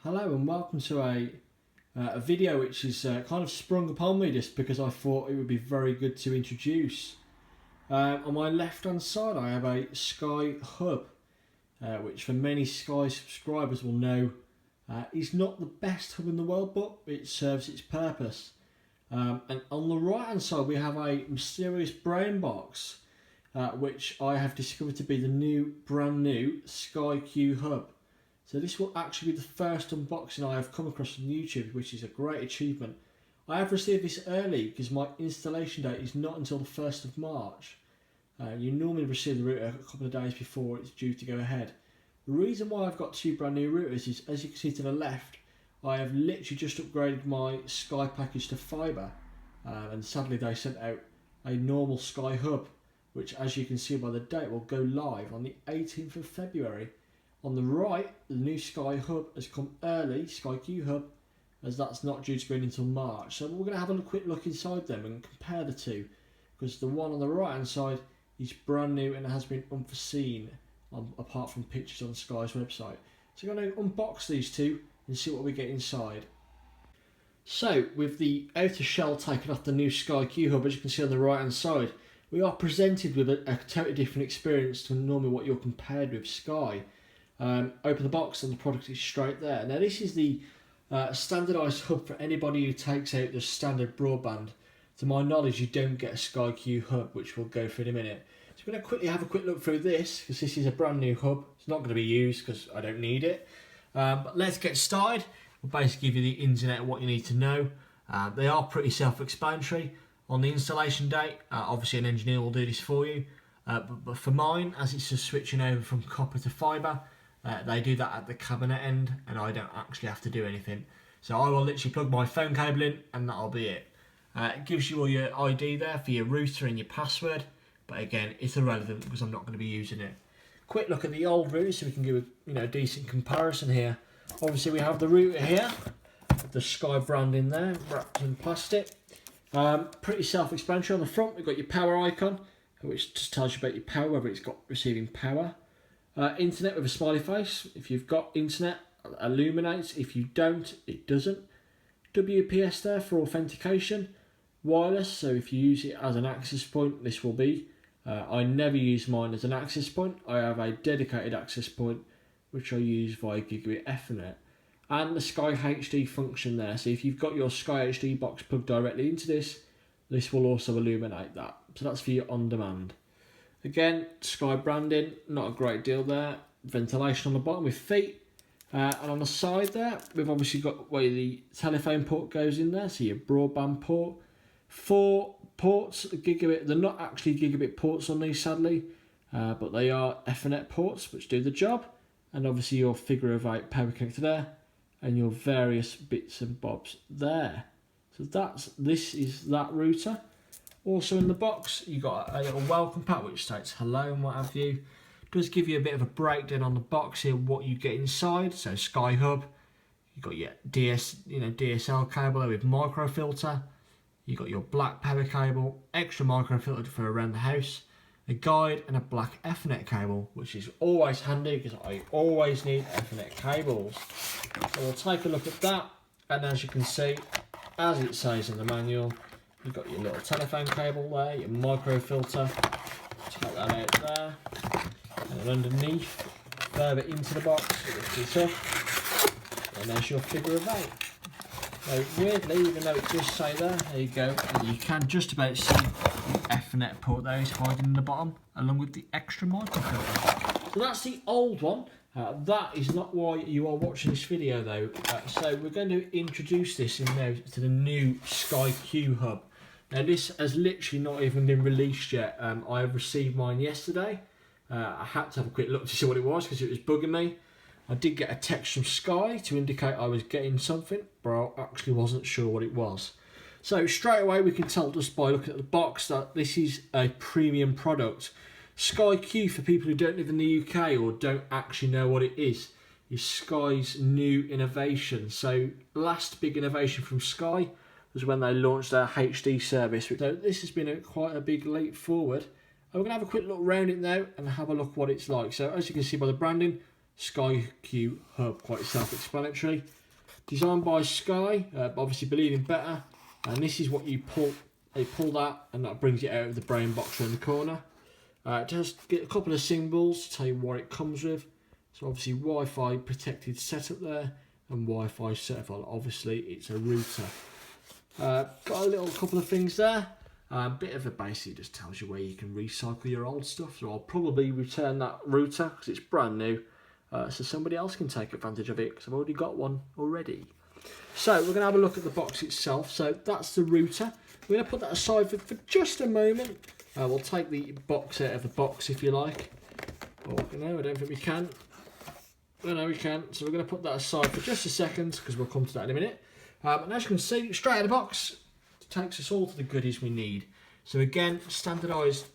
Hello and welcome to a video which is kind of sprung upon me just because I thought it would be very good to introduce. On my left hand side I have a Sky Hub, which for many Sky subscribers will know is not the best hub in the world, but it serves its purpose. And on the right hand side we have a mysterious brown box which I have discovered to be the brand new Sky Q Hub. So this will actually be the first unboxing I have come across on YouTube, which is a great achievement. I have received this early because my installation date is not until the 1st of March. You normally receive the router a couple of days before it's due to go ahead. The reason why I've got two brand new routers is, as you can see to the left, I have literally just upgraded my Sky package to fibre, and sadly they sent out a normal Sky Hub, which as you can see by the date will go live on the 18th of February. On the right, the new Sky Hub has come early, Sky Q Hub, as that's not due to go in until March. So we're going to have a quick look inside them and compare the two, because the one on the right hand side is brand new and has been unforeseen, apart from pictures on Sky's website. So we're going to unbox these two and see what we get inside. So with the outer shell taken off the new Sky Q Hub, as you can see on the right hand side, we are presented with a totally different experience to normally what you're compared with Sky. Open the box and the product is straight there. Now this is the standardised hub for anybody who takes out the standard broadband. To my knowledge, you don't get a Sky Q hub, which we'll go through in a minute. So we're going to quickly have a quick look through this, because this is a brand new hub. It's not going to be used because I don't need it. But let's get started. We'll basically give you the ins and outs of what you need to know. They are pretty self-explanatory. On the installation date, obviously an engineer will do this for you. But for mine, as it's just switching over from copper to fibre, they do that at the cabinet end and I don't actually have to do anything. So I will literally plug my phone cable in and that'll be it. It gives you all your ID there for your router and your password, but again it's irrelevant because I'm not going to be using it. Quick look at the old router so we can give a decent comparison here. Obviously we have the router here, with the Sky brand in there, wrapped in plastic. Pretty self-explanatory. On the front we've got your power icon, which just tells you about your power, whether it's got receiving power. Internet with a smiley face. If you've got internet, it illuminates. If you don't, it doesn't. WPS there for authentication. Wireless, so if you use it as an access point, this will be. I never use mine as an access point. I have a dedicated access point, which I use via Gigabit Ethernet. And the Sky HD function there. So if you've got your Sky HD box plugged directly into this, this will also illuminate that. So that's for your on-demand. Again, Sky branding, not a great deal there. Ventilation on the bottom with feet. And on the side there, we've obviously got where the telephone port goes in there, so your broadband port. 4 ports, gigabit. They're not actually gigabit ports on these, sadly, but they are Ethernet ports, which do the job. And obviously your figure of 8 power connector there, and your various bits and bobs there. So this is that router. Also in the box, you've got a little welcome pack which states hello and what have you. It does give you a bit of a breakdown on the box here, what you get inside. So Sky Hub, you've got your DSL cable with micro filter. You've got your black power cable, extra micro filter for around the house, a guide and a black Ethernet cable, which is always handy because I always need Ethernet cables. So we'll take a look at that, and as you can see, as it says in the manual, you've got your little telephone cable there, your micro filter, take that out there, and then underneath, further into the box, lift it up, and there's your figure of 8. Now weirdly, even though it does say there you go, you can just about see the Ethernet port there is hiding in the bottom, along with the extra micro filter. So that's the old one. That is not why you are watching this video though. So we're going to introduce this now to the new Sky Q Hub. Now this has literally not even been released yet. I have received mine yesterday. I had to have a quick look to see what it was because it was bugging me. I did get a text from Sky to indicate I was getting something, but I actually wasn't sure what it was. So straight away we can tell just by looking at the box that this is a premium product. Sky Q, for people who don't live in the UK or don't actually know what it is Sky's new innovation. So last big innovation from Sky was when they launched their HD service. So this has been quite a big leap forward. And we're going to have a quick look around it now and have a look what it's like. So as you can see by the branding, Sky Q hub, quite self-explanatory. Designed by Sky, obviously believing better. And this is what you pull. They pull that, and that brings it out of the brain box around the corner. Just get a couple of symbols to tell you what it comes with. So obviously Wi-Fi protected setup there, and Wi-Fi certified. Obviously it's a router. Got a little couple of things there. Bit of a basically just tells you where you can recycle your old stuff. So I'll probably return that router because it's brand new. So somebody else can take advantage of it because I've already got one already. So we're going to have a look at the box itself. So that's the router. We're going to put that aside for just a moment. We'll take the box out of the box if you like. Oh, no, I don't think we can. Oh, no, we can. So we're going to put that aside for just a second because we'll come to that in a minute. And as you can see, straight out of the box, it takes us all to the goodies we need. So again, standardised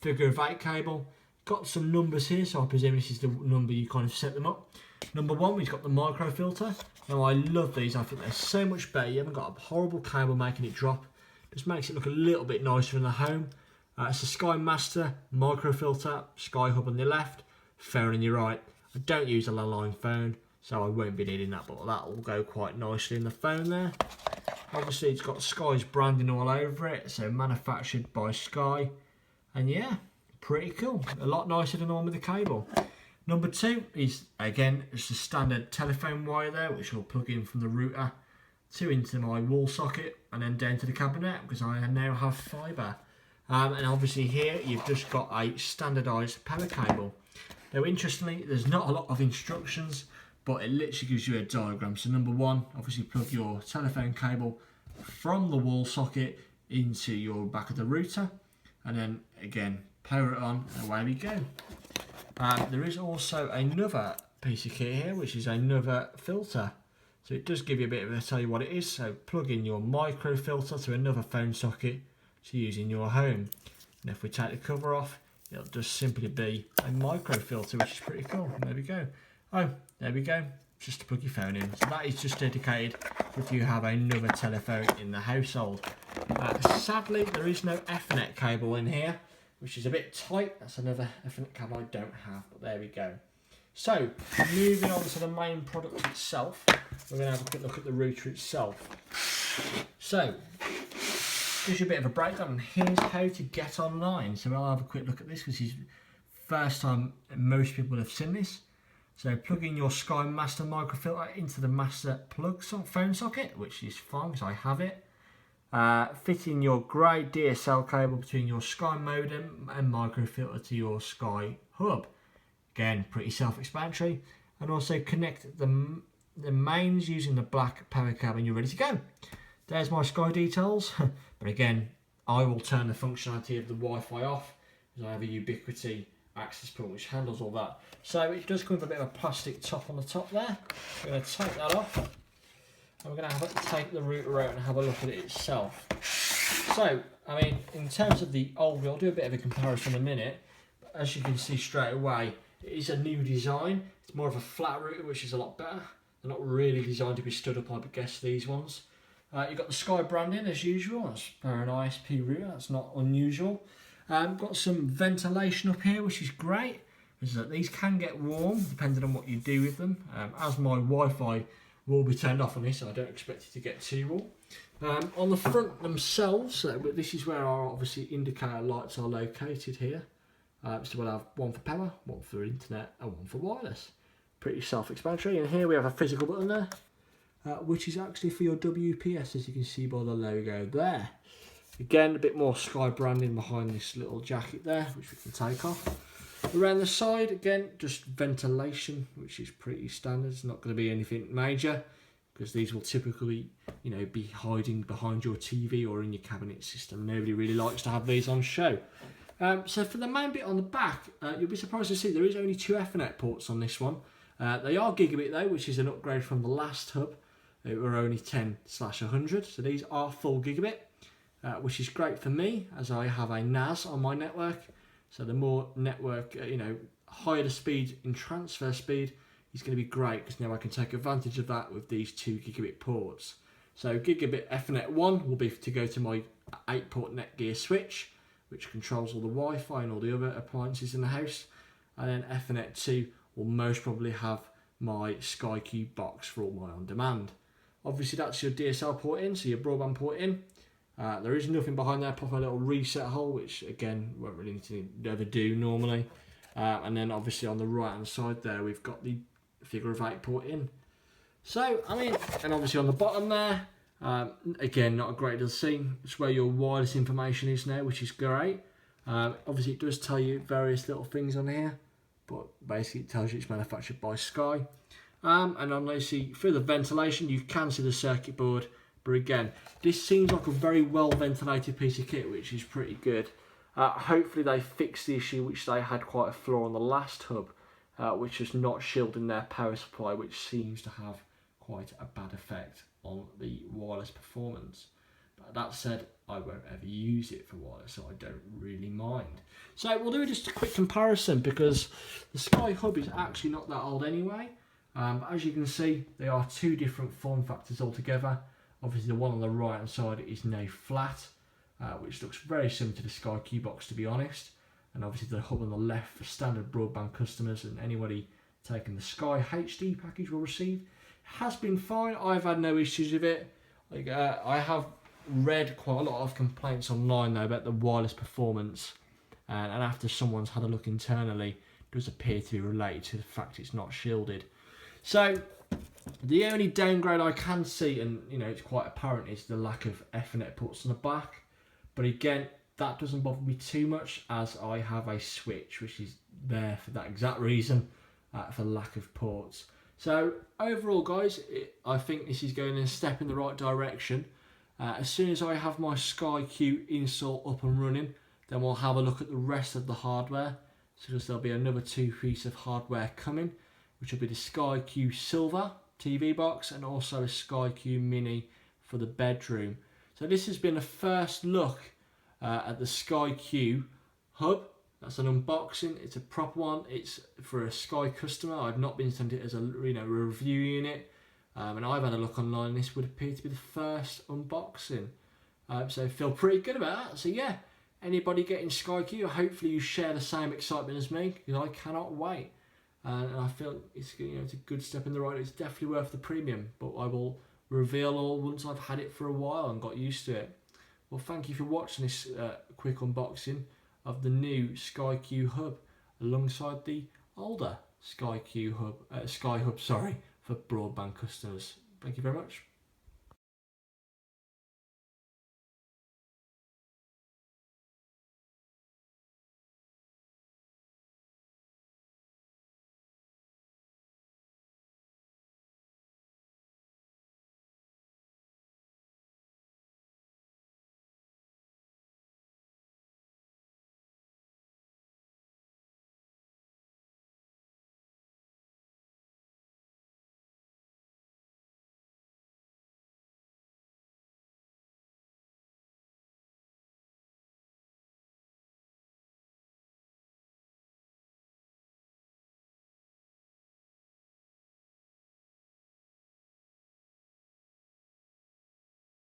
figure of 8 cable. Got some numbers here, so I presume this is the number you kind of set them up. Number 1, we've got the micro filter. Now I love these, I think they're so much better. You haven't got a horrible cable making it drop. Just makes it look a little bit nicer in the home. It's a Sky Master micro filter, Sky Hub on the left, phone on your right. I don't use a landline phone, so I won't be needing that, but that will go quite nicely in the phone there. Obviously it's got Sky's branding all over it, so manufactured by Sky. And yeah, pretty cool. A lot nicer than the one with the cable. Number 2 is, again, it's a standard telephone wire there, which will plug in from the router to into my wall socket and then down to the cabinet because I now have fibre. And obviously here you've just got a standardised power cable. Now interestingly, there's not a lot of instructions, but it literally gives you a diagram. So number 1, obviously plug your telephone cable from the wall socket into your back of the router, and then again power it on and away we go. There is also another piece of kit here, which is another filter. So it does give you a bit of a tell you what it is. So plug in your micro filter to another phone socket to use in your home. And if we take the cover off, it'll just simply be a micro filter, which is pretty cool. And there we go. Oh, there we go. Just to plug your phone in. So that is just dedicated if you have another telephone in the household. Sadly, there is no Ethernet cable in here, which is a bit tight. That's another Ethernet cable I don't have, but there we go. So, moving on to the main product itself, we're going to have a quick look at the router itself. So, gives you a bit of a breakdown, and here's how to get online. So I'll have a quick look at this because it's the first time most people have seen this. So plug in your Sky Master microfilter into the master plug phone socket, which is fine because I have it. Fit in your grey DSL cable between your Sky modem and microfilter to your Sky hub. Again, pretty self-explanatory. And also connect the mains using the black power cable and you're ready to go. There's my Sky details. But again, I will turn the functionality of the Wi-Fi off because I have a Ubiquiti access port which handles all that. So it does come with a bit of a plastic top on the top there. We're going to take that off. And we're going to take the router out and have a look at it itself. So, I mean, in terms of the old, I'll do a bit of a comparison in a minute. But as you can see straight away, it is a new design. It's more of a flat router, which is a lot better. They're not really designed to be stood up, I would guess, these ones. You've got the Sky branding as usual. That's for an ISP router. That's not unusual. Got some ventilation up here, which is great. Is that these can get warm depending on what you do with them. As my Wi-Fi will be turned off on this, I don't expect it to get too warm. On the front themselves, this is where our obviously indicator lights are located here. So we'll have one for power, one for internet, and one for wireless. Pretty self-explanatory. And here we have a physical button there, which is actually for your WPS, as you can see by the logo there. Again, a bit more Sky branding behind this little jacket there, which we can take off. Around the side, again, just ventilation, which is pretty standard. It's not going to be anything major, because these will typically, you know, be hiding behind your TV or in your cabinet system. Nobody really likes to have these on show. So for the main bit on the back, you'll be surprised to see there is only 2 Ethernet ports on this one. They are gigabit though, which is an upgrade from the last hub. They were only 10/100, so these are full gigabit, which is great for me as I have a NAS on my network. So the more network, higher the speed in transfer speed is going to be great because now I can take advantage of that with these 2 gigabit ports. So gigabit Ethernet 1 will be to go to my 8-port Netgear switch, which controls all the Wi-Fi and all the other appliances in the house. And then Ethernet 2 will most probably have my SkyQ box for all my on-demand. Obviously that's your DSL port in, so your broadband port in. There is nothing behind there, apart from a little reset hole, which again won't really need to ever do normally. And then obviously on the right hand side there we've got the figure of 8 port in. So I mean, and obviously on the bottom there, again not a great deal to see. It's where your wireless information is now, which is great. Obviously it does tell you various little things on here, but basically it tells you it's manufactured by Sky. And obviously through the ventilation you can see the circuit board, but again this seems like a very well ventilated piece of kit, which is pretty good. Hopefully they fixed the issue which they had quite a flaw on the last hub, which was not shielding their power supply, which seems to have quite a bad effect on the wireless performance. But that said, I won't ever use it for wireless, so I don't really mind. So we'll do just a quick comparison, because the Sky Hub is actually not that old anyway. But as you can see, they are two different form factors altogether. Obviously the one on the right hand side is now flat, which looks very similar to the SkyQ box, to be honest. And obviously the hub on the left for standard broadband customers, and anybody taking the Sky HD package will receive. Has been fine. I've had no issues with it. I have read quite a lot of complaints online though about the wireless performance, and after someone's had a look internally, it does appear to be related to the fact it's not shielded. So the only downgrade I can see, and you know it's quite apparent, is the lack of Ethernet ports on the back. But again, that doesn't bother me too much, as I have a switch which is there for that exact reason, for lack of ports. So overall guys, I think this is going a step in the right direction. As soon as I have my SkyQ install up and running, then we'll have a look at the rest of the hardware. So there'll be another 2 pieces of hardware coming, which will be the SkyQ Silver TV box and also a SkyQ Mini for the bedroom. So this has been a first look at the SkyQ hub. That's an unboxing. It's a proper one. It's for a Sky customer. I've not been sent it as a review unit, and I've had a look online. This would appear to be the first unboxing, so I feel pretty good about that. So yeah, anybody getting SkyQ, hopefully you share the same excitement as me, because I cannot wait. And I feel it's it's a good step in the right. It's definitely worth the premium, but I will reveal all once I've had it for a while and got used to it. Well, thank you for watching this quick unboxing of the new SkyQ hub alongside the older SkyQ hub, Sky Hub, sorry, for broadband customers. Thank you very much.